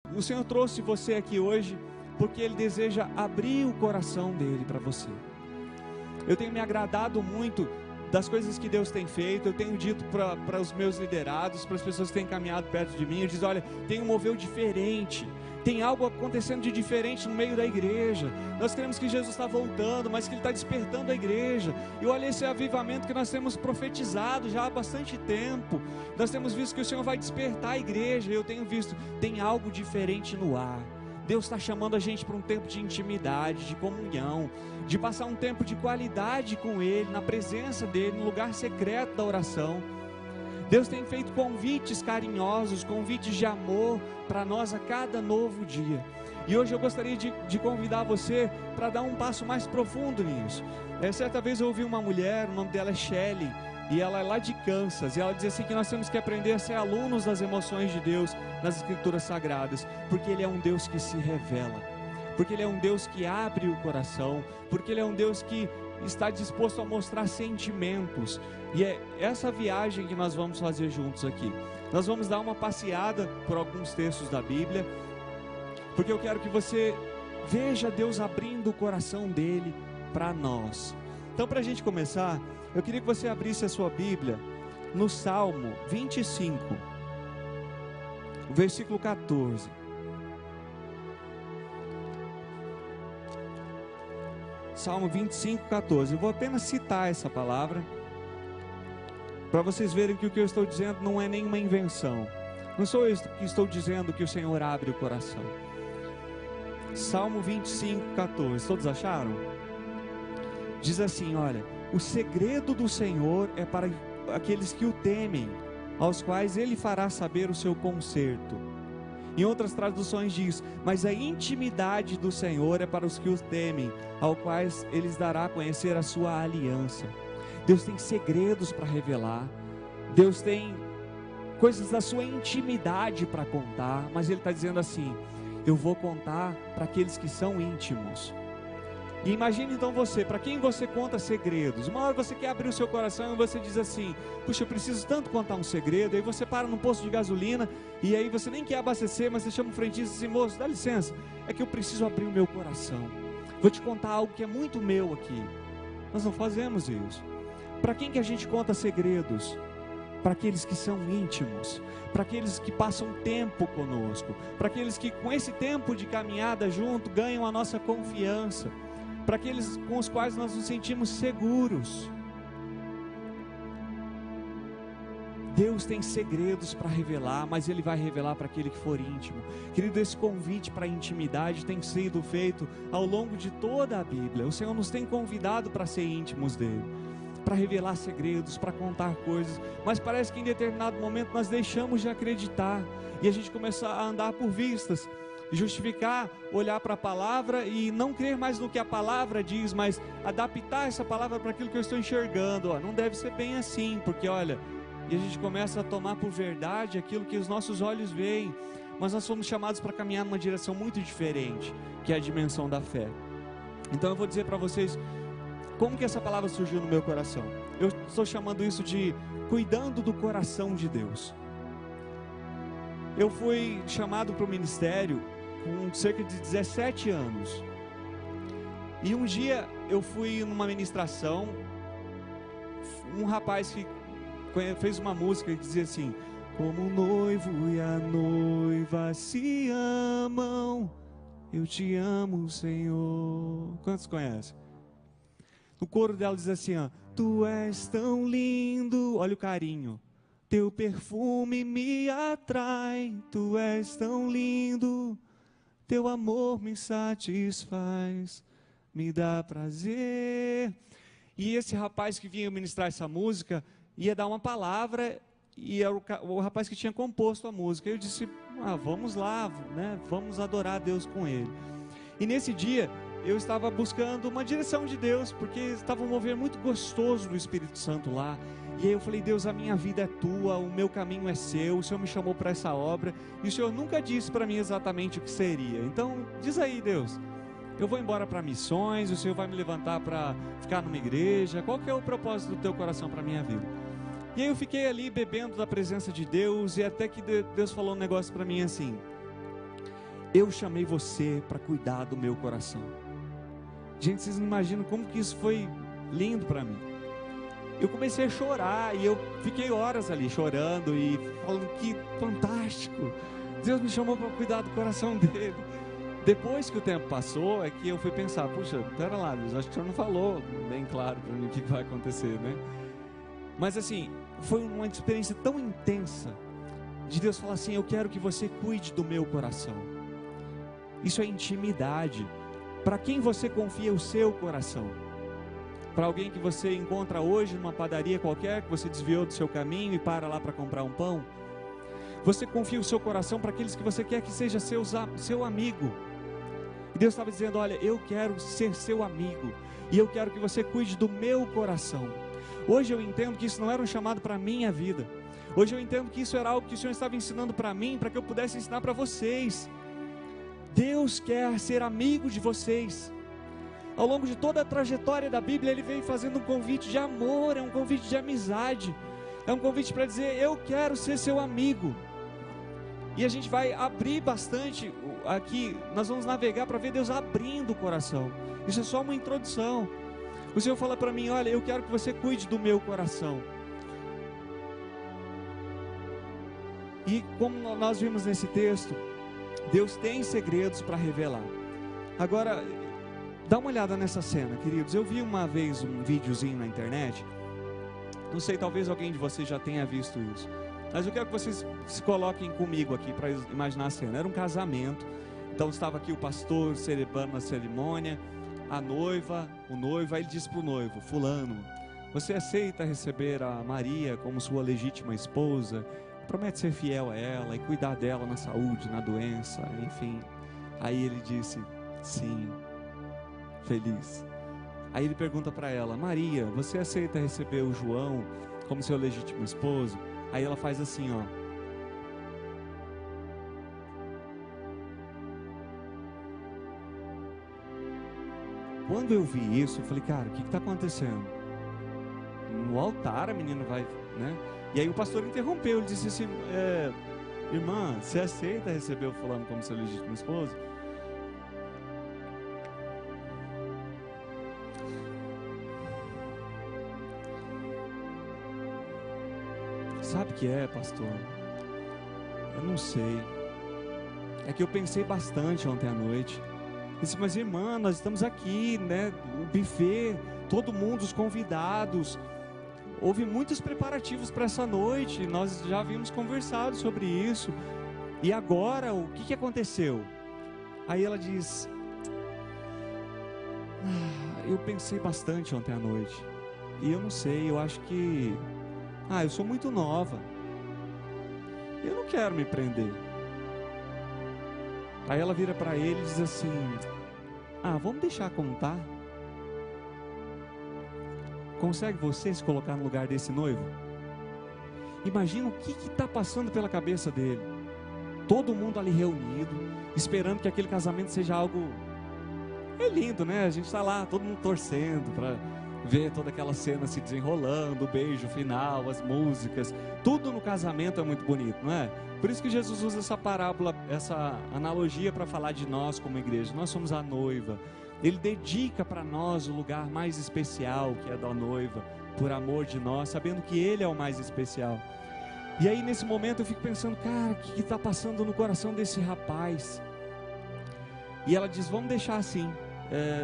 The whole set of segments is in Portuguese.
O Senhor trouxe você aqui hoje porque Ele deseja abrir o coração dele para você. Eu tenho me agradado muito das coisas que Deus tem feito. Eu tenho dito para os meus liderados, para as pessoas que têm caminhado perto de mim, eu digo: olha, tem um mover diferente, tem algo acontecendo de diferente no meio da igreja. Nós queremos que Jesus está voltando, mas que Ele está despertando a igreja. E olha esse avivamento que nós temos profetizado já há bastante tempo. Nós temos visto que o Senhor vai despertar a igreja. Eu tenho visto, tem algo diferente no ar. Deus está chamando a gente para um tempo de intimidade, de comunhão, de passar um tempo de qualidade com Ele, na presença dEle, no lugar secreto da oração. Deus tem feito convites carinhosos, convites de amor para nós a cada novo dia. E hoje eu gostaria de convidar você para dar um passo mais profundo nisso. Certa vez eu ouvi uma mulher, o nome dela é Shelley, e ela é lá de Kansas, e ela diz assim que nós temos que aprender a ser alunos das emoções de Deus nas Escrituras Sagradas, porque Ele é um Deus que se revela, porque Ele é um Deus que abre o coração, porque Ele é um Deus que está disposto a mostrar sentimentos. E é essa viagem que nós vamos fazer juntos aqui. Nós vamos dar uma passeada por alguns textos da Bíblia, porque eu quero que você veja Deus abrindo o coração dele para nós. Então, para a gente começar, eu queria que você abrisse a sua Bíblia no Salmo 25, versículo 14. Salmo 25, 14. Eu vou apenas citar essa palavra, para vocês verem que o que eu estou dizendo não é nenhuma invenção. Não sou eu que estou dizendo que o Senhor abre o coração. Salmo 25, 14. Todos acharam? Diz assim, olha: o segredo do Senhor é para aqueles que o temem, aos quais Ele fará saber o seu conserto. Em outras traduções diz: mas a intimidade do Senhor é para os que o temem, aos quais Ele dará a conhecer a sua aliança. Deus tem segredos para revelar, Deus tem coisas da sua intimidade para contar, mas Ele está dizendo assim: eu vou contar para aqueles que são íntimos. E imagine então você, para quem você conta segredos. Uma hora você quer abrir o seu coração e você diz assim: puxa, eu preciso tanto contar um segredo. Aí você para num posto de gasolina e aí você nem quer abastecer, mas você chama um frentista e diz assim: moço, dá licença, é que eu preciso abrir o meu coração, vou te contar algo que é muito meu aqui. Nós não fazemos isso. Para quem que a gente conta segredos? Para aqueles que são íntimos, para aqueles que passam tempo conosco, para aqueles que com esse tempo de caminhada junto ganham a nossa confiança, para aqueles com os quais nós nos sentimos seguros. Deus tem segredos para revelar, mas Ele vai revelar para aquele que for íntimo. Querido, esse convite para a intimidade tem sido feito ao longo de toda a Bíblia. O Senhor nos tem convidado para ser íntimos dEle, para revelar segredos, para contar coisas, mas parece que em determinado momento nós deixamos de acreditar e a gente começa a andar por vistas, justificar, olhar para a palavra e não crer mais no que a palavra diz, mas adaptar essa palavra para aquilo que eu estou enxergando. Não deve ser bem assim, porque olha, e a gente começa a tomar por verdade aquilo que os nossos olhos veem, mas nós fomos chamados para caminhar numa direção muito diferente, que é a dimensão da fé. Então eu vou dizer para vocês como que essa palavra surgiu no meu coração. Eu estou chamando isso de cuidando do coração de Deus. Eu fui chamado para o ministério com cerca de 17 anos. E um dia eu fui numa ministração, um rapaz que fez uma música que dizia assim: como o noivo e a noiva se amam, eu te amo, Senhor. Quantos conhecem? No coro dela diz assim, ó: tu és tão lindo, olha o carinho, teu perfume me atrai, tu és tão lindo, teu amor me satisfaz, me dá prazer. E esse rapaz que vinha ministrar essa música ia dar uma palavra, e era o rapaz que tinha composto a música. Eu disse: vamos lá, né? Vamos adorar a Deus com ele. E nesse dia eu estava buscando uma direção de Deus, porque estava um mover muito gostoso do Espírito Santo lá. E aí eu falei: Deus, a minha vida é tua, o meu caminho é seu, o Senhor me chamou para essa obra, e o Senhor nunca disse para mim exatamente o que seria. Então diz aí, Deus, eu vou embora para missões, o Senhor vai me levantar para ficar numa igreja, qual que é o propósito do teu coração para a minha vida? E aí eu fiquei ali bebendo da presença de Deus, e até que Deus falou um negócio para mim assim: eu chamei você para cuidar do meu coração. Gente, vocês não imaginam como que isso foi lindo para mim. Eu comecei a chorar e eu fiquei horas ali chorando e falando que fantástico, Deus me chamou para cuidar do coração dele. Depois que o tempo passou, é que eu fui pensar, puxa, pera lá, Deus, acho que o Senhor não falou bem claro para mim o que vai acontecer, né? Mas assim, foi uma experiência tão intensa, de Deus falar assim, eu quero que você cuide do meu coração. Isso é intimidade. Para quem você confia o seu coração? Para alguém que você encontra hoje numa padaria qualquer, que você desviou do seu caminho e para lá para comprar um pão? Você confia o seu coração para aqueles que você quer que seja seu amigo. E Deus estava dizendo, olha, eu quero ser seu amigo, e eu quero que você cuide do meu coração. Hoje eu entendo que isso não era um chamado para a minha vida. Hoje eu entendo que isso era algo que o Senhor estava ensinando para mim, para que eu pudesse ensinar para vocês. Deus quer ser amigo de vocês. Ao longo de toda a trajetória da Bíblia, Ele vem fazendo um convite de amor, é um convite de amizade, é um convite para dizer, eu quero ser seu amigo. E a gente vai abrir bastante aqui, nós vamos navegar para ver Deus abrindo o coração. Isso é só uma introdução. O Senhor fala para mim, olha, eu quero que você cuide do meu coração. E como nós vimos nesse texto, Deus tem segredos para revelar. Agora, dá uma olhada nessa cena, queridos. Eu vi uma vez um videozinho na internet. Não sei, talvez alguém de vocês já tenha visto isso. Mas eu quero que vocês se coloquem comigo aqui para imaginar a cena. Era um casamento. Então estava aqui o pastor celebrando a cerimônia, a noiva, o noivo. Aí ele disse para o noivo, fulano, você aceita receber a Maria como sua legítima esposa? Promete ser fiel a ela e cuidar dela na saúde, na doença, enfim. Aí ele disse, sim, feliz. Aí ele pergunta para ela, Maria, você aceita receber o João como seu legítimo esposo? Aí ela faz assim, ó. Quando eu vi isso, eu falei, cara, o que está acontecendo? No altar a menina vai, né? E aí o pastor interrompeu, ele disse assim, irmã, você aceita receber o fulano como seu legítimo esposo? Sabe o que é, pastor? Eu não sei. É que eu pensei bastante ontem à noite. Eu disse, mas irmã, nós estamos aqui, né? O buffet, todo mundo, os convidados. Houve muitos preparativos para essa noite. Nós já havíamos conversado sobre isso. E agora, o que aconteceu? Aí ela diz, eu pensei bastante ontem à noite. E eu não sei, eu acho que... eu sou muito nova. Eu não quero me prender. Aí ela vira para ele e diz assim, vamos deixar como tá? Consegue você se colocar no lugar desse noivo? Imagina o que está passando pela cabeça dele. Todo mundo ali reunido, esperando que aquele casamento seja algo... É lindo, né? A gente está lá, todo mundo torcendo para ver toda aquela cena se desenrolando, o beijo final, as músicas. Tudo no casamento é muito bonito, não é? Por isso que Jesus usa essa parábola, essa analogia para falar de nós como igreja. Nós somos a noiva. Ele dedica para nós o lugar mais especial, que é da noiva, por amor de nós, sabendo que Ele é o mais especial. E aí nesse momento eu fico pensando, cara, o que está passando no coração desse rapaz? E ela diz, vamos deixar assim,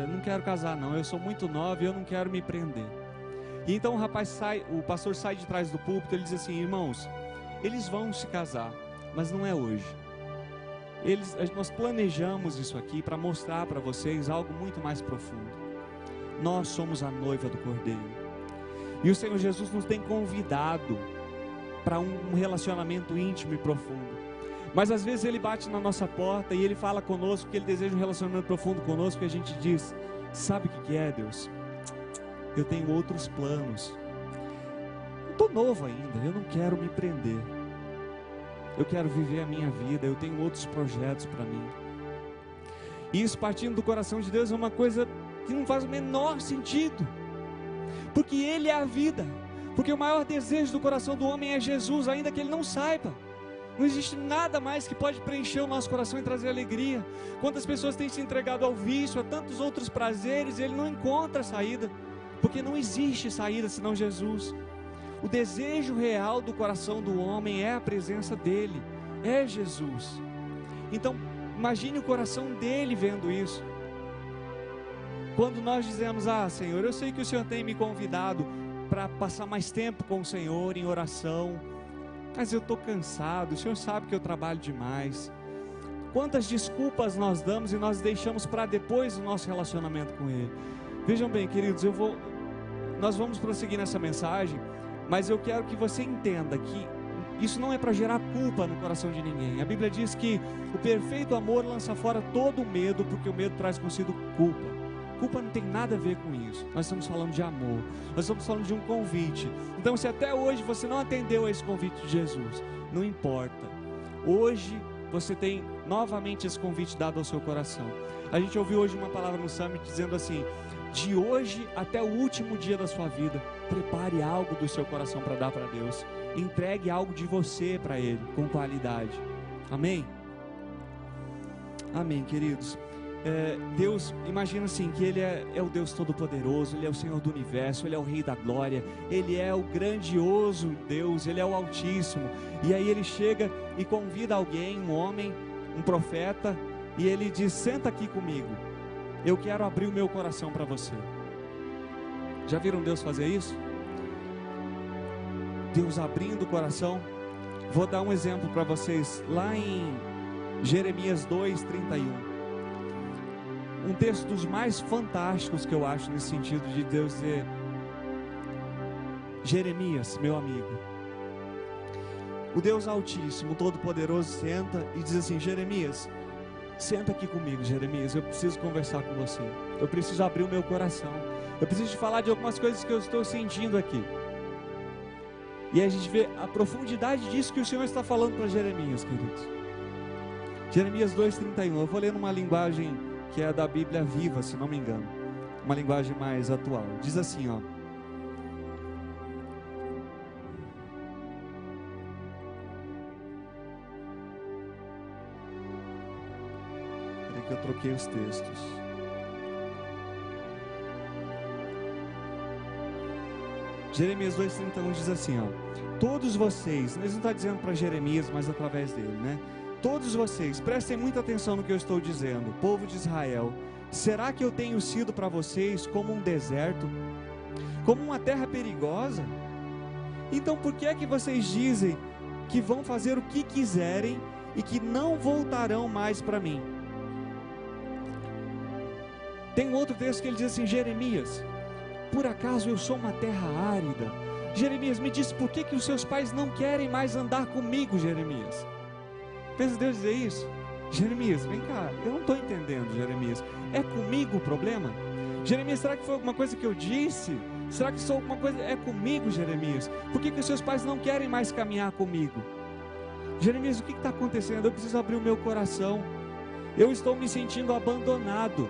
não quero casar não, eu sou muito nova e eu não quero me prender. E então o pastor sai de trás do púlpito, ele diz assim, irmãos, eles vão se casar, mas não é hoje. Nós planejamos isso aqui para mostrar para vocês algo muito mais profundo. Nós somos a noiva do Cordeiro. E o Senhor Jesus nos tem convidado para um relacionamento íntimo e profundo. Mas às vezes Ele bate na nossa porta e Ele fala conosco que Ele deseja um relacionamento profundo conosco, e a gente diz, sabe o que é, Deus? Eu tenho outros planos. Eu estou novo ainda, eu não quero me prender. Eu quero viver a minha vida, eu tenho outros projetos para mim. E isso partindo do coração de Deus é uma coisa que não faz o menor sentido. Porque Ele é a vida. Porque o maior desejo do coração do homem é Jesus, ainda que ele não saiba. Não existe nada mais que pode preencher o nosso coração e trazer alegria. Quantas pessoas têm se entregado ao vício, a tantos outros prazeres, e ele não encontra saída, porque não existe saída senão Jesus. O desejo real do coração do homem é a presença dele, é Jesus. Então, imagine o coração dele vendo isso. Quando nós dizemos: ah, Senhor, eu sei que o Senhor tem me convidado para passar mais tempo com o Senhor em oração, mas eu estou cansado, o Senhor sabe que eu trabalho demais. Quantas desculpas nós damos e nós deixamos para depois o nosso relacionamento com Ele. Vejam bem, queridos, nós vamos prosseguir nessa mensagem, mas eu quero que você entenda que isso não é para gerar culpa no coração de ninguém. A Bíblia diz que o perfeito amor lança fora todo o medo, porque o medo traz consigo culpa. Culpa não tem nada a ver com isso. Nós estamos falando de amor, nós estamos falando de um convite. Então, se até hoje você não atendeu a esse convite de Jesus, não importa. Hoje você tem novamente esse convite dado ao seu coração. A gente ouviu hoje uma palavra no Summit dizendo assim: de hoje até o último dia da sua vida, prepare algo do seu coração para dar para Deus. Entregue algo de você para Ele, com qualidade. Amém? Amém, queridos. Deus, imagina assim, que Ele é o Deus Todo-Poderoso, Ele é o Senhor do Universo, Ele é o Rei da Glória, Ele é o grandioso Deus, Ele é o Altíssimo. E aí Ele chega e convida alguém, um homem, um profeta, e Ele diz: senta aqui comigo, eu quero abrir o meu coração para você. Já viram Deus fazer isso? Deus abrindo o coração. Vou dar um exemplo para vocês, lá em Jeremias 2:31. Um texto dos mais fantásticos que eu acho nesse sentido de Deus dizer: Jeremias, meu amigo, o Deus Altíssimo, Todo-Poderoso, senta e diz assim: Jeremias, senta aqui comigo, Jeremias, eu preciso conversar com você, eu preciso abrir o meu coração, eu preciso te falar de algumas coisas que eu estou sentindo aqui. E aí a gente vê a profundidade disso que o Senhor está falando para Jeremias, queridos. Jeremias 2:31, eu vou ler numa linguagem que é da Bíblia Viva, se não me engano, uma linguagem mais atual. Diz assim, ó: peraí que eu troquei os textos. Jeremias 2:31 diz assim, ó: todos vocês, eles não está dizendo para Jeremias, mas através dele, né? Todos vocês, prestem muita atenção no que eu estou dizendo, povo de Israel. Será que eu tenho sido para vocês como um deserto, como uma terra perigosa? Então por que é que vocês dizem que vão fazer o que quiserem e que não voltarão mais para mim? Tem um outro texto que ele diz assim: Jeremias, por acaso eu sou uma terra árida? Jeremias, me diz por que os seus pais não querem mais andar comigo, Jeremias? Pensa Deus dizer isso? Jeremias, vem cá, eu não estou entendendo, Jeremias. É comigo o problema? Jeremias, será que foi alguma coisa que eu disse? Será que sou alguma coisa? É comigo, Jeremias? Por que os seus pais não querem mais caminhar comigo? Jeremias, o que está acontecendo? Eu preciso abrir o meu coração. Eu estou me sentindo abandonado.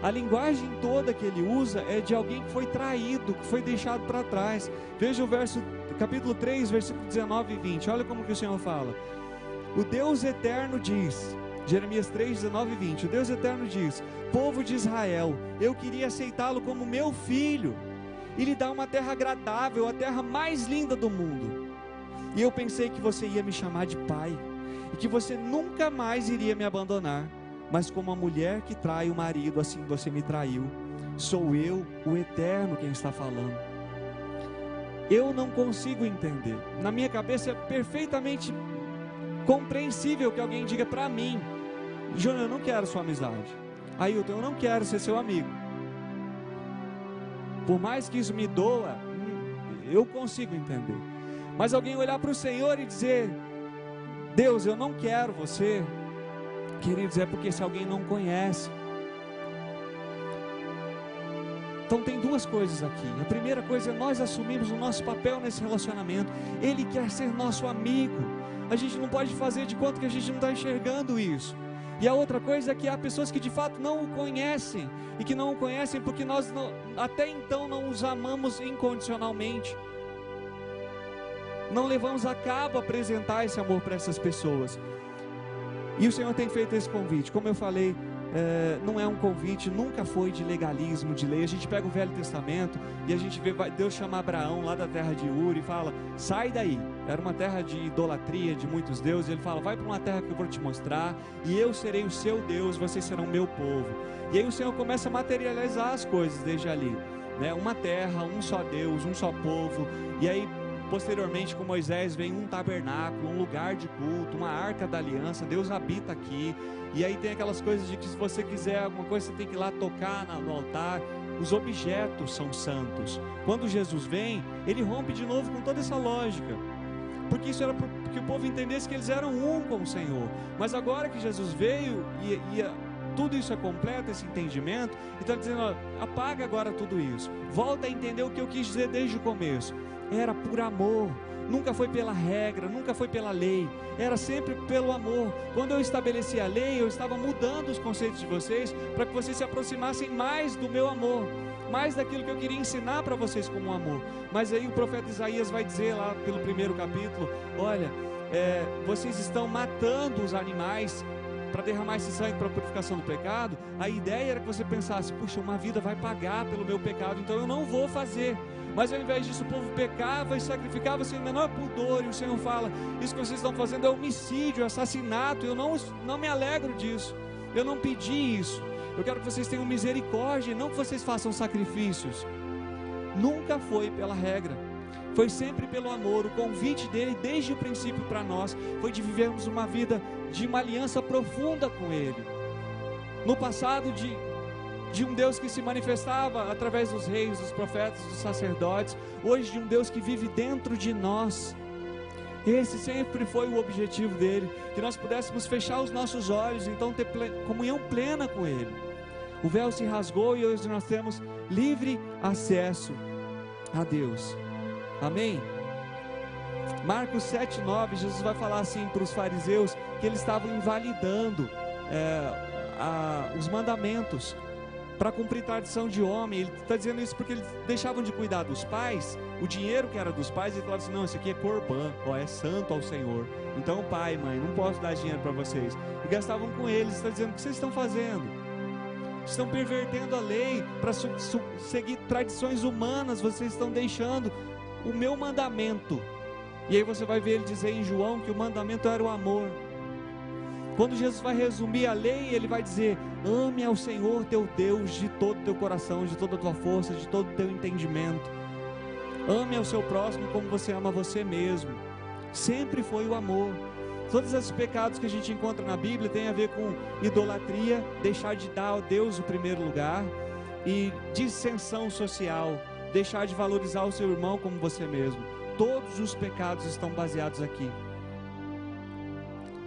A linguagem toda que ele usa é de alguém que foi traído, que foi deixado para trás. Veja o capítulo 3, versículo 19 e 20. Olha como que o Senhor fala. O Deus eterno diz, Jeremias 3, 19 e 20, o Deus eterno diz: povo de Israel, eu queria aceitá-lo como meu filho e lhe dar uma terra agradável, a terra mais linda do mundo. E eu pensei que você ia me chamar de pai e que você nunca mais iria me abandonar. Mas como a mulher que trai o marido, assim você me traiu. Sou eu, o eterno, quem está falando. Eu não consigo entender. Na minha cabeça é perfeitamente compreensível que alguém diga para mim: Júnior, eu não quero sua amizade. Ailton, eu não quero ser seu amigo. Por mais que isso me doa, eu consigo entender. Mas alguém olhar para o Senhor e dizer: Deus, eu não quero você. Queridos, é porque se alguém não conhece. Então tem duas coisas aqui. A primeira coisa é nós assumirmos o nosso papel nesse relacionamento. Ele quer ser nosso amigo. A gente não pode fazer de conta que a gente não está enxergando isso. E a outra coisa é que há pessoas que de fato não o conhecem. E que não o conhecem porque nós até então não os amamos incondicionalmente. não levamos a cabo apresentar esse amor para essas pessoas. E o Senhor tem feito esse convite, como eu falei, não é um convite, nunca foi de legalismo, de lei. A gente pega o Velho Testamento e a gente vê Deus chama Abraão lá da terra de Ur e fala, sai daí. Era uma terra de idolatria, de muitos deuses. Ele fala, vai para uma terra que eu vou te mostrar e eu serei o seu Deus, vocês serão meu povo. E aí o Senhor começa a materializar as coisas desde ali, né? Uma terra, um só Deus, um só povo. E aí posteriormente com Moisés vem um tabernáculo, um lugar de culto, uma arca da aliança, Deus habita aqui. E aí tem aquelas coisas de que se você quiser alguma coisa, você tem que ir lá tocar no altar. Os objetos são santos. Quando Jesus vem, ele rompe de novo com toda essa lógica, porque isso era para que o povo entendesse que eles eram um com o Senhor. Mas agora que Jesus veio e tudo isso é completo, esse entendimento, então ele está dizendo, ó, apaga agora tudo isso, volta a entender o que eu quis dizer desde o começo. Era por amor, nunca foi pela regra, nunca foi pela lei, era sempre pelo amor. Quando eu estabeleci a lei, eu estava mudando os conceitos de vocês, para que vocês se aproximassem mais do meu amor, mais daquilo que eu queria ensinar para vocês como amor. Mas aí o profeta Isaías vai dizer lá pelo primeiro capítulo, olha, vocês estão matando os animais para derramar esse sangue para a purificação do pecado. A ideia era que você pensasse, puxa, uma vida vai pagar pelo meu pecado, então eu não vou fazer. Mas ao invés disso o povo pecava e sacrificava sem o menor pudor. E o Senhor fala, isso que vocês estão fazendo é homicídio, assassinato. Eu não me alegro disso, eu não pedi isso. Eu quero que vocês tenham misericórdia, não que vocês façam sacrifícios. Nunca foi pela regra, foi sempre pelo amor. O convite dele desde o princípio para nós foi de vivermos uma vida de uma aliança profunda com ele. No passado de um Deus que se manifestava através dos reis, dos profetas, dos sacerdotes, hoje de um Deus que vive dentro de nós. Esse sempre foi o objetivo dele, que nós pudéssemos fechar os nossos olhos, então ter comunhão plena com ele. O véu se rasgou e hoje nós temos livre acesso a Deus. Amém? Marcos 7,9, Jesus vai falar assim para os fariseus, que eles estavam invalidando os mandamentos para cumprir tradição de homem. Ele está dizendo isso porque eles deixavam de cuidar dos pais, o dinheiro que era dos pais, e falavam assim, não, isso aqui é corbã, é santo ao Senhor, então pai, mãe, não posso dar dinheiro para vocês, e gastavam com eles. Está dizendo, o que vocês estão fazendo? Estão pervertendo a lei para seguir tradições humanas, vocês estão deixando o meu mandamento. E aí você vai ver ele dizer em João que o mandamento era o amor. Quando Jesus vai resumir a lei, ele vai dizer, ame ao Senhor teu Deus de todo o teu coração, de toda a tua força, de todo o teu entendimento. Ame ao seu próximo como você ama você mesmo. Sempre foi o amor. Todos esses pecados que a gente encontra na Bíblia tem a ver com idolatria, deixar de dar a Deus o primeiro lugar, e dissensão social, deixar de valorizar o seu irmão como você mesmo. Todos os pecados estão baseados aqui.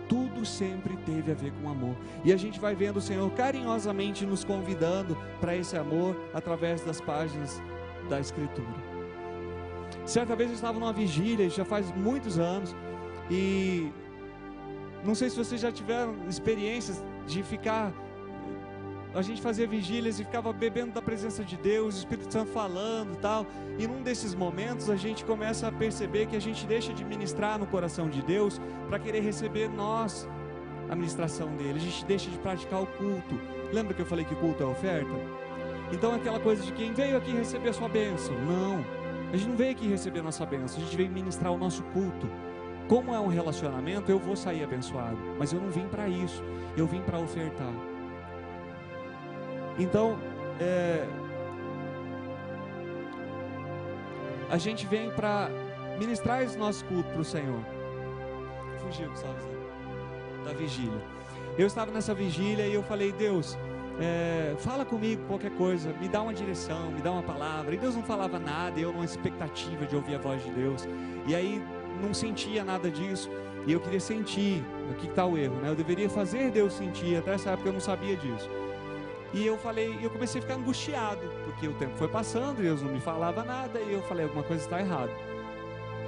Tudo sempre teve a ver com amor. E a gente vai vendo o Senhor carinhosamente nos convidando para esse amor através das páginas da Escritura. Certa vez eu estava numa vigília, já faz muitos anos, e não sei se vocês já tiveram experiências de ficar... A gente fazia vigílias e ficava bebendo da presença de Deus, o Espírito Santo falando e tal. E num desses momentos a gente começa a perceber que a gente deixa de ministrar no coração de Deus para querer receber nós a ministração dele. A gente deixa de praticar o culto. Lembra que eu falei que culto é oferta? Então aquela coisa de quem veio aqui receber a sua bênção. Não, a gente não veio aqui receber a nossa bênção, a gente veio ministrar o nosso culto. Como é um relacionamento, eu vou sair abençoado, mas eu não vim para isso, eu vim para ofertar. Então, a gente vem para ministrar esse nosso culto para o Senhor. Fugiu, sabe, da vigília. Eu estava nessa vigília e eu falei, Deus, fala comigo qualquer coisa, me dá uma direção, me dá uma palavra. E Deus não falava nada, eu numa expectativa de ouvir a voz de Deus. E aí não sentia nada disso, e eu queria sentir. Aqui está o erro, né? Eu deveria fazer Deus sentir. Até essa época eu não sabia disso. E eu comecei a ficar angustiado, porque o tempo foi passando, Deus não me falava nada, e eu falei, alguma coisa está errada.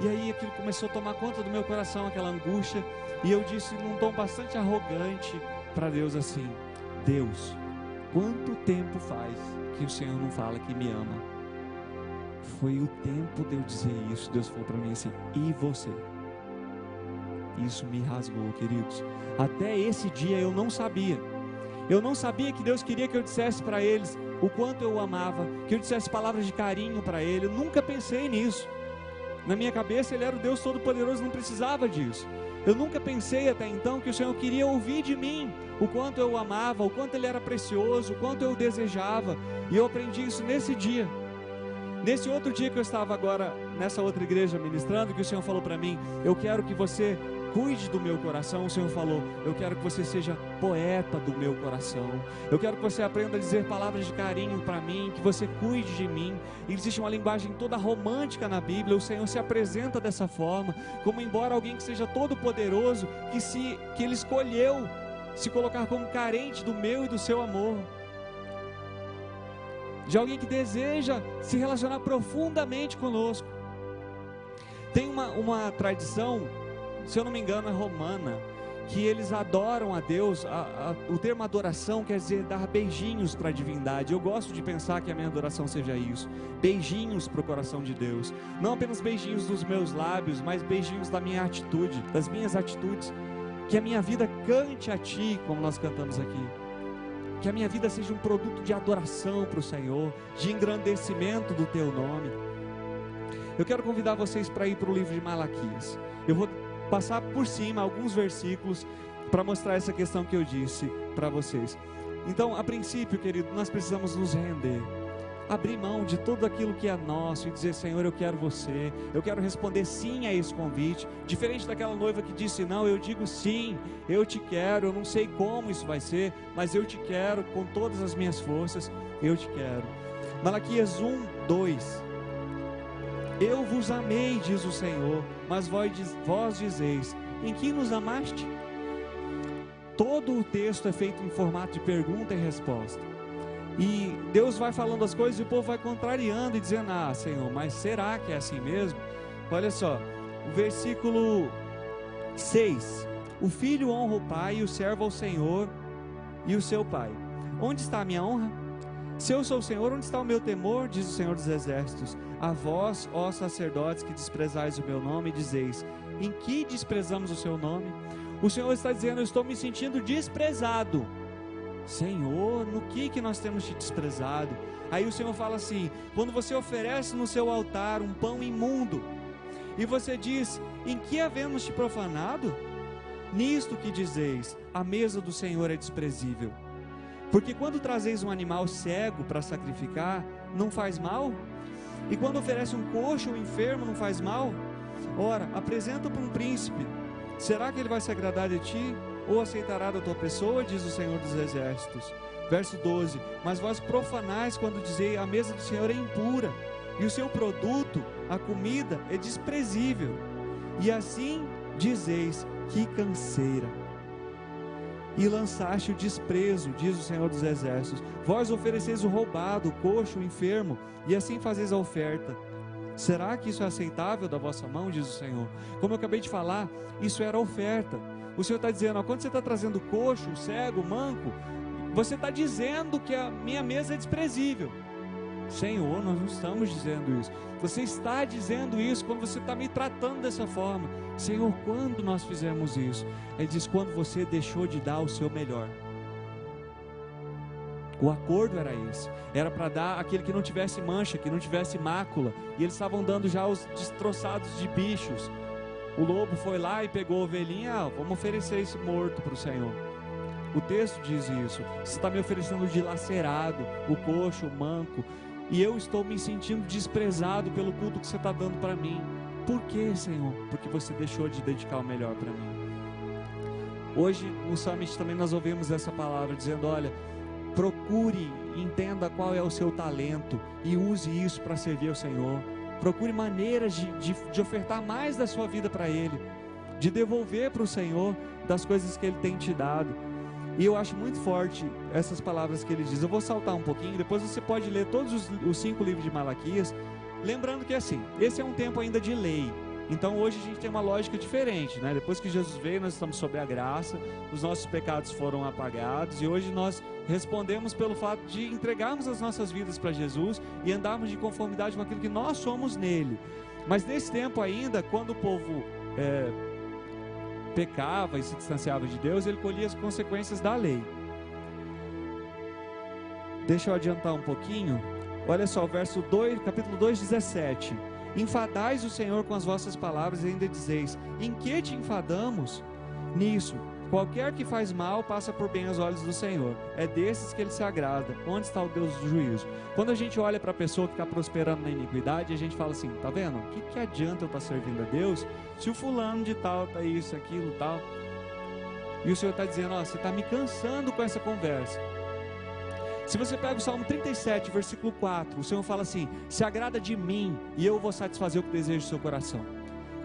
E aí aquilo começou a tomar conta do meu coração, aquela angústia, e eu disse num tom bastante arrogante para Deus assim, Deus, quanto tempo faz que o Senhor não fala que me ama? foi o tempo de eu dizer isso. Deus falou para mim assim: e você? Isso me rasgou, queridos. Até esse dia eu não sabia. Eu não sabia que Deus queria que eu dissesse para eles o quanto eu o amava, que eu dissesse palavras de carinho para Ele. Eu nunca pensei nisso. Na minha cabeça Ele era o Deus Todo-Poderoso, não precisava disso. Eu nunca pensei até então que o Senhor queria ouvir de mim o quanto eu o amava, o quanto Ele era precioso, o quanto eu o desejava. E eu aprendi isso nesse dia. Nesse outro dia que eu estava agora nessa outra igreja ministrando, que o Senhor falou para mim: eu quero que você cuide do meu coração. O Senhor falou: eu quero que você seja poeta do meu coração. Eu quero que você aprenda a dizer palavras de carinho para mim, que você cuide de mim. E existe uma linguagem toda romântica na Bíblia. O Senhor se apresenta dessa forma, como embora alguém que seja todo poderoso, que Ele escolheu se colocar como carente do meu e do seu amor, de alguém que deseja se relacionar profundamente conosco. Tem uma tradição, se eu não me engano é romana, que eles adoram a Deus. O termo adoração quer dizer dar beijinhos para a divindade. Eu gosto de pensar que a minha adoração seja isso: beijinhos para o coração de Deus. Não apenas beijinhos dos meus lábios, mas beijinhos da minha atitude, das minhas atitudes. Que a minha vida cante a Ti, como nós cantamos aqui. Que a minha vida seja um produto de adoração para o Senhor, de engrandecimento do Teu nome. Eu quero convidar vocês para ir para o livro de Malaquias. Eu vou passar por cima alguns versículos para mostrar essa questão que eu disse para vocês. Então, a princípio, querido, nós precisamos nos render, abrir mão de tudo aquilo que é nosso e dizer: Senhor, eu quero você, eu quero responder sim a esse convite. Diferente daquela noiva que disse não, eu digo sim, eu te quero. Eu não sei como isso vai ser, mas eu te quero com todas as minhas forças, eu te quero. Malaquias 1:2: eu vos amei, diz o Senhor, mas vós dizeis: em que nos amaste? Todo o texto é feito em formato de pergunta e resposta. E Deus vai falando as coisas e o povo vai contrariando e dizendo: ah, Senhor, mas será que é assim mesmo? Olha só, o versículo 6: o filho honra o pai e o servo ao Senhor e o seu pai. Onde está a minha honra? Se eu sou o Senhor, onde está o meu temor? Diz o Senhor dos Exércitos. A vós, ó sacerdotes, que desprezais o meu nome, dizeis: em que desprezamos o seu nome? O Senhor está dizendo: eu estou me sentindo desprezado. Senhor, no que nós temos te desprezado? Aí o Senhor fala assim: quando você oferece no seu altar um pão imundo, e você diz: em que havemos te profanado? Nisto que dizeis: a mesa do Senhor é desprezível. Porque quando trazeis um animal cego para sacrificar, não faz mal? E quando oferece um coxo ou enfermo, não faz mal? Ora, apresenta para um príncipe. Será que ele vai se agradar de ti? Ou aceitará da tua pessoa? Diz o Senhor dos Exércitos. Verso 12: mas vós profanais quando dizeis: a mesa do Senhor é impura, e o seu produto, a comida, é desprezível. E assim dizeis: que canseira. E lançaste o desprezo, diz o Senhor dos Exércitos. Vós ofereceis o roubado, o coxo, o enfermo, e assim fazeis a oferta. Será que isso é aceitável da vossa mão, diz o Senhor? Como eu acabei de falar, isso era oferta. O Senhor está dizendo: ó, quando você está trazendo coxo, cego, manco, você está dizendo que a minha mesa é desprezível. Senhor, nós não estamos dizendo isso. Você está dizendo isso quando você está me tratando dessa forma. Senhor, quando nós fizemos isso? Ele diz: quando você deixou de dar o seu melhor. O acordo era esse, era para dar aquele que não tivesse mancha, que não tivesse mácula. E eles estavam dando já os destroçados de bichos. O lobo foi lá e pegou a ovelhinha: vamos oferecer esse morto para o Senhor. O texto diz isso. Você está me oferecendo o dilacerado, o coxo, o manco, e eu estou me sentindo desprezado pelo culto que você está dando para mim. Por quê, Senhor? Porque você deixou de dedicar o melhor para mim. Hoje no Summit também nós ouvimos essa palavra dizendo: olha, procure, entenda qual é o seu talento e use isso para servir ao Senhor. Procure maneiras de ofertar mais da sua vida para Ele, de devolver para o Senhor das coisas que Ele tem te dado. E eu acho muito forte essas palavras que ele diz. Eu vou saltar um pouquinho, depois você pode ler todos os 5 livros de Malaquias. Lembrando que assim, esse é um tempo ainda de lei. Então hoje a gente tem uma lógica diferente, né? Depois que Jesus veio, nós estamos sob a graça, os nossos pecados foram apagados e hoje nós respondemos pelo fato de entregarmos as nossas vidas para Jesus e andarmos de conformidade com aquilo que nós somos nele. Mas nesse tempo ainda, quando o povo pecava e se distanciava de Deus, ele colhia as consequências da lei. Deixa eu adiantar um pouquinho. Olha só, verso 2, capítulo 2, 17. Enfadais o Senhor com as vossas palavras e ainda dizeis: em que te enfadamos? Nisso, qualquer que faz mal passa por bem aos olhos do Senhor. É desses que ele se agrada. Onde está o Deus do juízo? Quando a gente olha para a pessoa que está prosperando na iniquidade, a gente fala assim: tá vendo? O que adianta eu estar servindo a Deus se o fulano de tal está isso, aquilo, tal? E o Senhor está dizendo: ó, você está me cansando com essa conversa. Se você pega o Salmo 37, versículo 4, o Senhor fala assim: se agrada de mim e eu vou satisfazer o que deseja do seu coração.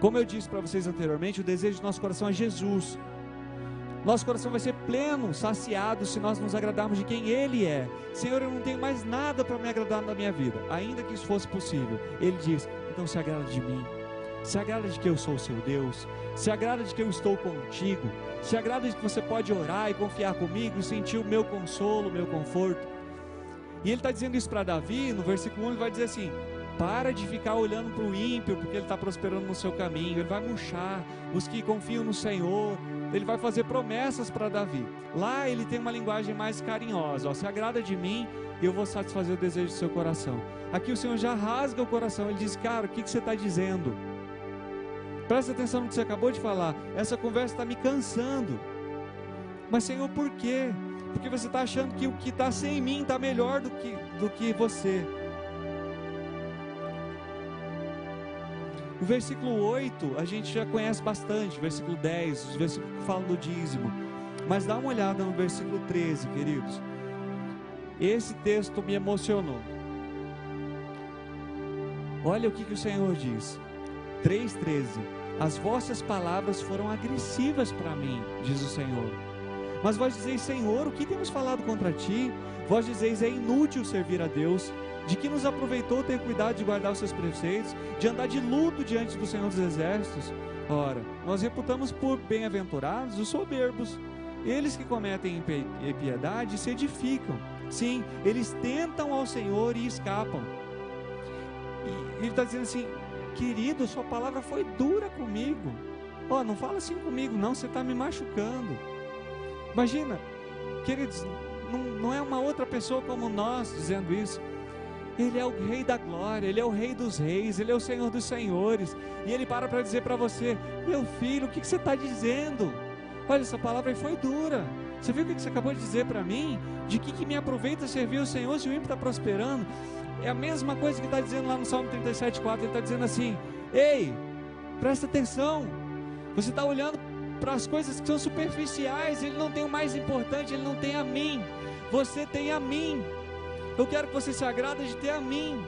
Como eu disse para vocês anteriormente, o desejo do nosso coração é Jesus. Nosso coração vai ser pleno, saciado, se nós nos agradarmos de quem Ele é. Senhor, eu não tenho mais nada para me agradar na minha vida, ainda que isso fosse possível. Ele diz: então se agrada de mim, se agrada de que eu sou o seu Deus, se agrada de que eu estou contigo, se agrada de que você pode orar e confiar comigo e sentir o meu consolo, o meu conforto. E ele está dizendo isso para Davi. No versículo 1 ele vai dizer assim: para de ficar olhando para o ímpio, porque ele está prosperando no seu caminho. Ele vai murchar os que confiam no Senhor. Ele vai fazer promessas para Davi. Lá ele tem uma linguagem mais carinhosa: ó, se agrada de mim e eu vou satisfazer o desejo do seu coração. Aqui o Senhor já rasga o coração. Ele diz: cara, o que você está dizendo? Presta atenção no que você acabou de falar. Essa conversa está me cansando. Mas Senhor, por quê? Porque você está achando que o que está sem mim está melhor do que você. O versículo 8 a gente já conhece bastante. O versículo 10, os versículos que falam do dízimo. Mas dá uma olhada no versículo 13, queridos. Esse texto me emocionou. Olha o que o Senhor diz. 3,13. As vossas palavras foram agressivas para mim, diz o Senhor. Mas vós dizeis: Senhor, o que temos falado contra ti? Vós dizeis: é inútil servir a Deus. De que nos aproveitou ter cuidado de guardar os seus preceitos, de andar de luto diante do Senhor dos Exércitos? Ora, nós reputamos por bem-aventurados os soberbos. Eles que cometem impiedade se edificam. Sim, eles tentam ao Senhor e escapam. E ele está dizendo assim: querido, sua palavra foi dura comigo. Ó, não fala assim comigo não, você está me machucando. Imagina, queridos, não é uma outra pessoa como nós dizendo isso. Ele é o Rei da glória, Ele é o Rei dos reis, Ele é o Senhor dos senhores. E Ele para dizer para você: meu filho, o que você está dizendo? Olha, essa palavra foi dura. Você viu o que você acabou de dizer para mim? De que me aproveita servir o Senhor se o ímpio está prosperando? É a mesma coisa que está dizendo lá no Salmo 37,4. Ele está dizendo assim: ei, presta atenção. Você está olhando para as coisas que são superficiais. Ele não tem o mais importante, Ele não tem a mim. Você tem a mim. Eu quero que você se agrade de ter a mim.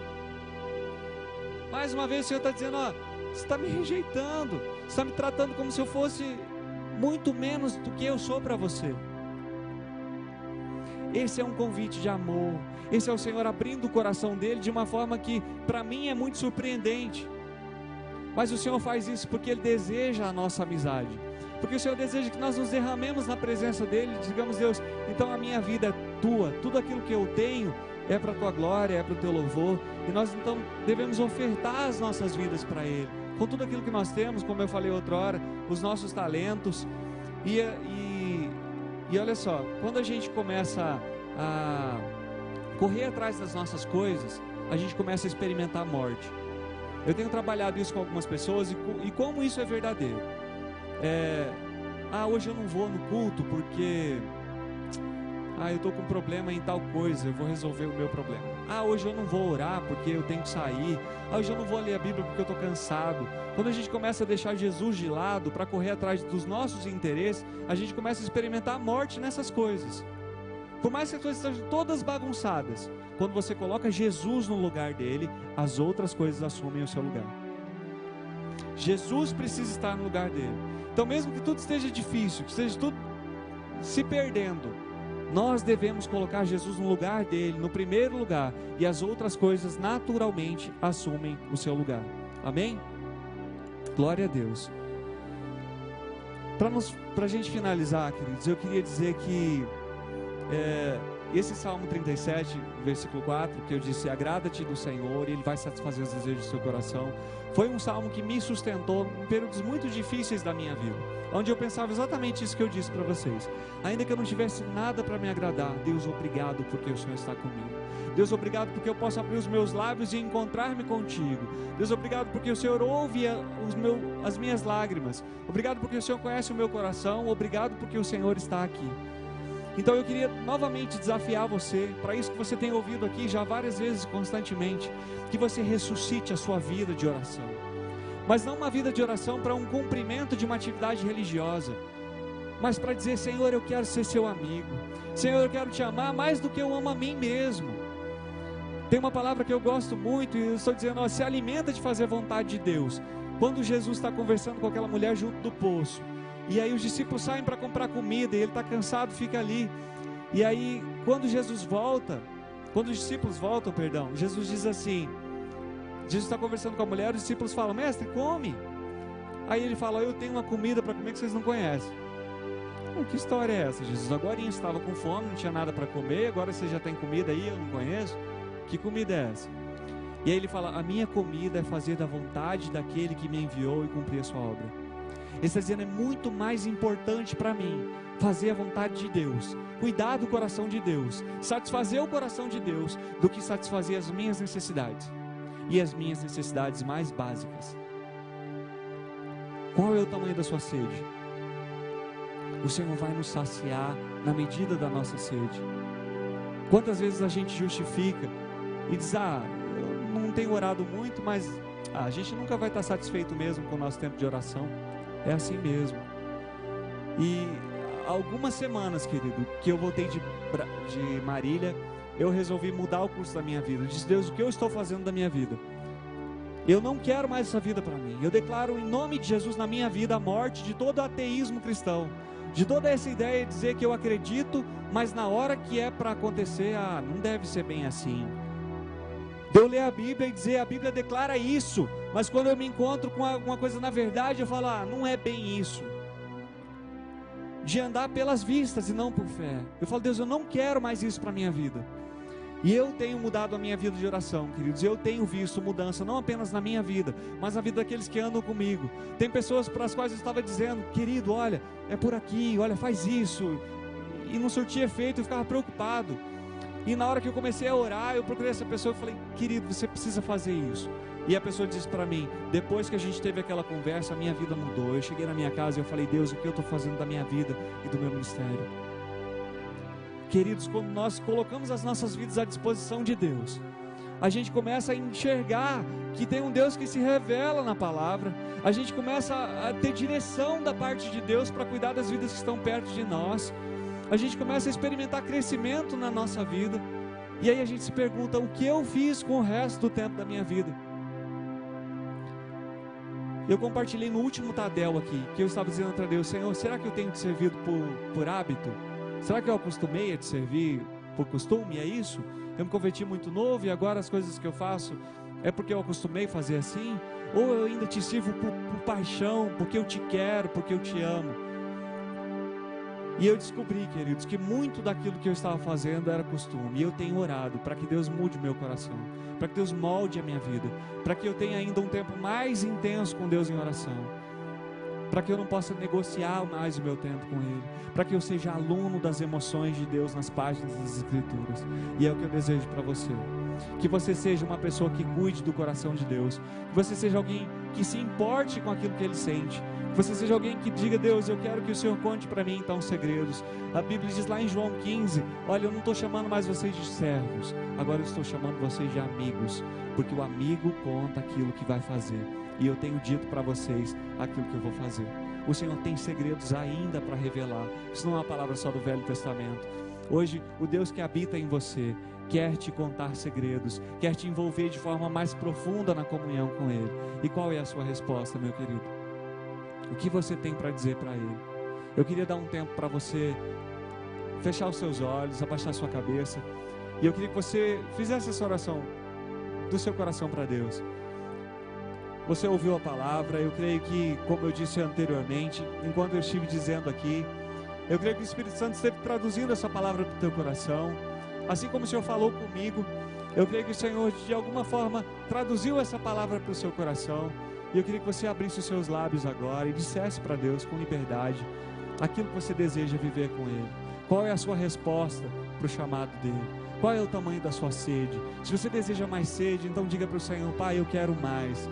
Mais uma vez o Senhor está dizendo: ó, você está me rejeitando, você está me tratando como se eu fosse muito menos do que eu sou para você. Esse é um convite de amor. Esse é o Senhor abrindo o coração dele de uma forma que para mim é muito surpreendente. Mas o Senhor faz isso porque Ele deseja a nossa amizade, porque o Senhor deseja que nós nos derramemos na presença dEle e digamos: Deus, então a minha vida é Tua, tudo aquilo que eu tenho é para a Tua glória, é para o Teu louvor. E nós então devemos ofertar as nossas vidas para Ele, com tudo aquilo que nós temos, como eu falei outra hora, os nossos talentos. E olha só, quando a gente começa a correr atrás das nossas coisas, a gente começa a experimentar a morte. Eu tenho trabalhado isso com algumas pessoas e como isso é verdadeiro. Hoje eu não vou no culto porque eu estou com um problema em tal coisa, eu vou resolver o meu problema. Hoje eu não vou orar porque eu tenho que sair. Hoje eu não vou ler a Bíblia porque eu estou cansado. Quando a gente começa a deixar Jesus de lado para correr atrás dos nossos interesses, a gente começa a experimentar a morte nessas coisas. Por mais que as coisas estejam todas bagunçadas, quando você coloca Jesus no lugar dele, as outras coisas assumem o seu lugar. Jesus precisa estar no lugar dele. Então mesmo que tudo esteja difícil, que esteja tudo se perdendo, nós devemos colocar Jesus no lugar dele, no primeiro lugar, e as outras coisas naturalmente assumem o seu lugar. Amém? Glória a Deus. Para a gente finalizar, queridos, eu queria dizer que esse Salmo 37, versículo 4, que eu disse: agrada-te do Senhor e Ele vai satisfazer os desejos do seu coração, foi um salmo que me sustentou em períodos muito difíceis da minha vida, onde eu pensava exatamente isso que eu disse para vocês. Ainda que eu não tivesse nada para me agradar, Deus, obrigado porque o Senhor está comigo. Deus, obrigado porque eu posso abrir os meus lábios e encontrar-me contigo. Deus, obrigado porque o Senhor ouve as minhas lágrimas. Obrigado porque o Senhor conhece o meu coração. Obrigado porque o Senhor está aqui. Então eu queria novamente desafiar você, para isso que você tem ouvido aqui já várias vezes, constantemente, que você ressuscite a sua vida de oração. Mas não uma vida de oração para um cumprimento de uma atividade religiosa, mas para dizer: Senhor, eu quero ser seu amigo. Senhor, eu quero te amar mais do que eu amo a mim mesmo. Tem uma palavra que eu gosto muito, e eu estou dizendo: se alimenta de fazer a vontade de Deus. Quando Jesus está conversando com aquela mulher junto do poço, e aí os discípulos saem para comprar comida, e ele está cansado, fica ali. E aí, quando os discípulos voltam, Jesus diz assim, Jesus está conversando com a mulher, os discípulos falam: mestre, come. Aí ele fala: eu tenho uma comida para comer que vocês não conhecem. Que história é essa, Jesus? Agora eu estava com fome, não tinha nada para comer, agora você já tem comida aí, eu não conheço. Que comida é essa? E aí ele fala: a minha comida é fazer da vontade daquele que me enviou e cumprir a sua obra. Ele está dizendo: é muito mais importante para mim fazer a vontade de Deus, cuidar do coração de Deus, satisfazer o coração de Deus, do que satisfazer as minhas necessidades, e as minhas necessidades mais básicas. Qual é o tamanho da sua sede? O Senhor vai nos saciar na medida da nossa sede. Quantas vezes a gente justifica e diz: eu não tenho orado muito, mas a gente nunca vai estar satisfeito mesmo com o nosso tempo de oração. É assim mesmo. E algumas semanas, querido, que eu voltei de Marília, eu resolvi mudar o curso da minha vida. Eu disse: Deus, o que eu estou fazendo da minha vida? Eu não quero mais essa vida para mim. Eu declaro em nome de Jesus na minha vida a morte de todo ateísmo cristão, de toda essa ideia de dizer que eu acredito, mas na hora que é para acontecer, não deve ser bem assim. De eu ler a Bíblia e dizer: a Bíblia declara isso, mas quando eu me encontro com alguma coisa na verdade, eu falo: não é bem isso. De andar pelas vistas e não por fé. Eu falo: Deus, eu não quero mais isso para a minha vida. E eu tenho mudado a minha vida de oração, queridos. Eu tenho visto mudança, não apenas na minha vida, mas na vida daqueles que andam comigo. Tem pessoas para as quais eu estava dizendo: querido, olha, é por aqui, olha, faz isso. E não surtia efeito, eu ficava preocupado. E na hora que eu comecei a orar, eu procurei essa pessoa e falei: querido, você precisa fazer isso. E a pessoa disse para mim: depois que a gente teve aquela conversa, a minha vida mudou. Eu cheguei na minha casa e eu falei: Deus, o que eu estou fazendo da minha vida e do meu ministério? Queridos, quando nós colocamos as nossas vidas à disposição de Deus, a gente começa a enxergar que tem um Deus que se revela na palavra. A gente começa a ter direção da parte de Deus para cuidar das vidas que estão perto de nós. A gente começa a experimentar crescimento na nossa vida. E aí a gente se pergunta: o que eu fiz com o resto do tempo da minha vida? Eu compartilhei no último Tadel aqui, que eu estava dizendo para Deus: Senhor, será que eu tenho te servido por hábito? Será que eu acostumei a te servir por costume? É isso? Eu me converti muito novo e agora as coisas que eu faço é porque eu acostumei a fazer assim? Ou eu ainda te sirvo por paixão, porque eu te quero, porque eu te amo? E eu descobri, queridos, que muito daquilo que eu estava fazendo era costume. E eu tenho orado para que Deus mude o meu coração, para que Deus molde a minha vida, para que eu tenha ainda um tempo mais intenso com Deus em oração, para que eu não possa negociar mais o meu tempo com Ele, para que eu seja aluno das emoções de Deus nas páginas das Escrituras. E é o que eu desejo para você: que você seja uma pessoa que cuide do coração de Deus, que você seja alguém que se importe com aquilo que Ele sente, que você seja alguém que diga: Deus, eu quero que o Senhor conte para mim então segredos. A Bíblia diz lá em João 15, olha, eu não estou chamando mais vocês de servos, agora eu estou chamando vocês de amigos, porque o amigo conta aquilo que vai fazer. E eu tenho dito para vocês aquilo que eu vou fazer. O Senhor tem segredos ainda para revelar. Isso não é uma palavra só do Velho Testamento. Hoje, o Deus que habita em você quer te contar segredos, quer te envolver de forma mais profunda na comunhão com Ele. E qual é a sua resposta, meu querido? O que você tem para dizer para Ele? Eu queria dar um tempo para você fechar os seus olhos, abaixar a sua cabeça. E eu queria que você fizesse essa oração do seu coração para Deus. você ouviu a palavra. Eu creio que, como eu disse anteriormente, enquanto eu estive dizendo aqui, eu creio que o Espírito Santo esteve traduzindo essa palavra para o teu coração, assim como o Senhor falou comigo. Eu creio que o Senhor de alguma forma traduziu essa palavra para o seu coração, e eu queria que você abrisse os seus lábios agora e dissesse para Deus com liberdade aquilo que você deseja viver com Ele. Qual é a sua resposta para o chamado dEle? Qual é o tamanho da sua sede? Se você deseja mais sede, então diga para o Senhor: Pai, eu quero mais,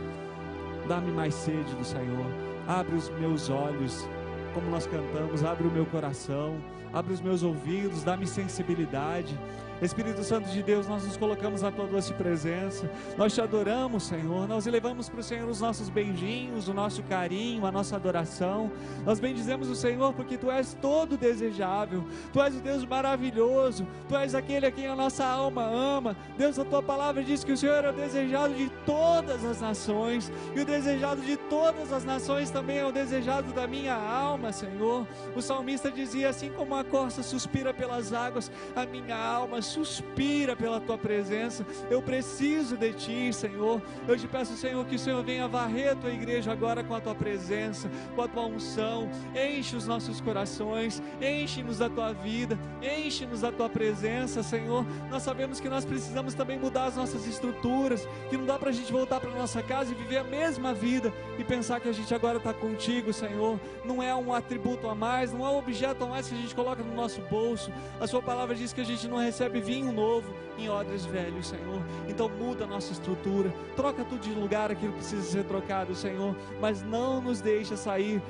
dá-me mais sede do Senhor. Abre os meus olhos, como nós cantamos, abre o meu coração, abre os meus ouvidos, dá-me sensibilidade. Espírito Santo de Deus, nós nos colocamos na tua doce presença, nós te adoramos, Senhor, nós elevamos para o Senhor os nossos beijinhos, o nosso carinho, a nossa adoração. Nós bendizemos o Senhor porque tu és todo desejável, tu és o Deus maravilhoso, tu és aquele a quem a nossa alma ama. Deus, a tua palavra diz que o Senhor é o desejado de todas as nações, e o desejado de todas as nações também é o desejado da minha alma, Senhor. O salmista dizia: assim como a corça suspira pelas águas, a minha alma suspira pela tua presença. Eu preciso de ti, Senhor. Eu te peço, Senhor, que o Senhor venha varrer a tua igreja agora com a tua presença, com a tua unção. Enche os nossos corações, enche-nos da tua vida, enche-nos da tua presença, Senhor. Nós sabemos que nós precisamos também mudar as nossas estruturas, que não dá pra gente voltar para nossa casa e viver a mesma vida e pensar que a gente agora está contigo, Senhor. Não é um atributo a mais, não é um objeto a mais que a gente coloca no nosso bolso. A sua palavra diz que a gente não recebe vinho novo em odres velhos, Senhor. Então muda a nossa estrutura, troca tudo de lugar, aquilo que precisa ser trocado, Senhor, mas não nos deixa sair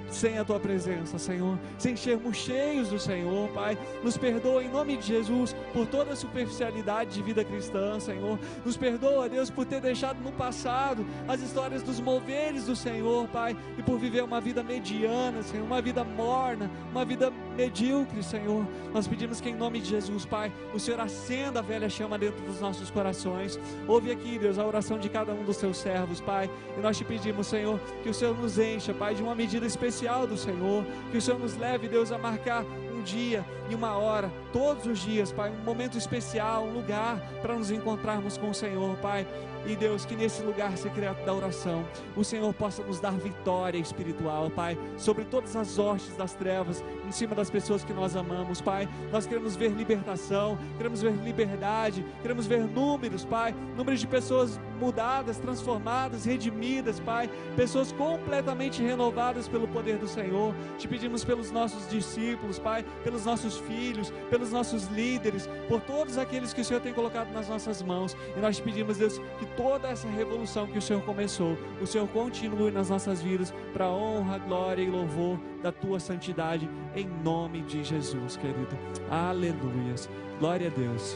sem a tua presença, Senhor, sem sermos cheios do Senhor, Pai. Nos perdoa em nome de Jesus por toda a superficialidade de vida cristã, Senhor. Nos perdoa, Deus, por ter deixado no passado as histórias dos moveres do Senhor, Pai, e por viver uma vida mediana, Senhor, uma vida morna, uma vida medíocre, Senhor. Nós pedimos que em nome de Jesus, Pai, o Senhor acenda a velha chama dentro dos nossos corações. Ouve aqui, Deus, a oração de cada um dos teus servos, Pai, e nós te pedimos, Senhor, que o Senhor nos encha, Pai, de uma medida especial do Senhor, que o Senhor nos leve, Deus, a marcar um dia e uma hora, todos os dias, Pai, um momento especial, um lugar para nos encontrarmos com o Senhor, Pai. E Deus, que nesse lugar secreto da oração, o Senhor possa nos dar vitória espiritual, Pai, sobre todas as hostes das trevas, em cima das pessoas que nós amamos, Pai. Nós queremos ver libertação, queremos ver liberdade, queremos ver números, Pai, números de pessoas mudadas, transformadas, redimidas, Pai, pessoas completamente renovadas pelo poder do Senhor. Te pedimos pelos nossos discípulos, Pai, pelos nossos filhos, pelos nossos líderes, por todos aqueles que o Senhor tem colocado nas nossas mãos, e nós te pedimos, Deus, que toda essa revolução que o Senhor começou, o Senhor continue nas nossas vidas, para a honra, glória e louvor da tua santidade, em nome de Jesus, querido. Aleluias, glória a Deus.